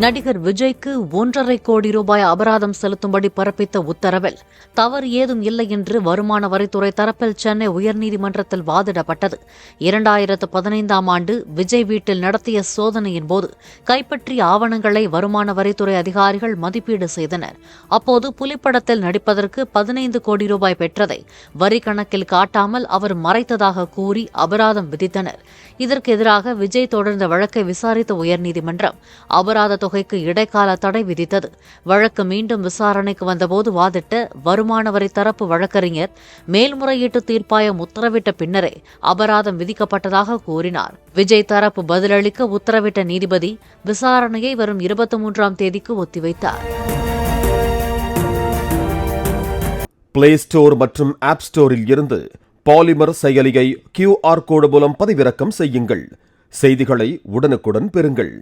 நடிகர் விஜய்க்கு 1.5 கோடி ரூபாய் அபராதம் செலுத்தும்படி பிறப்பித்த உத்தரவில் தவறு ஏதும் இல்லை என்று வருமான வரித்துறை தரப்பில் சென்னை உயர்நீதிமன்றத்தில் வாதிடப்பட்டது. 2015ஆம் ஆண்டு விஜய் வீட்டில் நடத்திய சோதனையின் போது கைப்பற்றிய ஆவணங்களை வருமான வரித்துறை அதிகாரிகள் மதிப்பீடு செய்தனர். அப்போது புலிப்படத்தில் நடிப்பதற்கு 15 கோடி ரூபாய் பெற்றதை வரி கணக்கில் காட்டாமல் அவர் மறைத்ததாக கூறி அபராதம் விதித்தனர். இதற்கு எதிராக விஜய் தொடர்ந்த வழக்கை விசாரித்த உயர்நீதிமன்றம் அபராத தொகைக்கு இடைக்கால தடை விதித்தது. வழக்கு மீண்டும் விசாரணைக்கு வந்தபோது வாதிட்ட வருமான வரி தரப்பு வழக்கறிஞர் மேல்முறையீட்டு தீர்ப்பாயம் உத்தரவிட்ட பின்னரே அபராதம் விதிக்கப்பட்டதாக கூறினார். விஜய் தரப்பு பதிலளிக்க உத்தரவிட்ட நீதிபதி விசாரணையை வரும் 23ஆம் தேதிக்கு ஒத்திவைத்தார். பிளே ஸ்டோர் மற்றும் ஆப் ஸ்டோரில் இருந்து பாலிமர் செயலியை QR கோடு மூலம் பதிவிறக்கம் செய்யுங்கள். செய்திகளை உடனுக்குடன் பெறுங்கள்.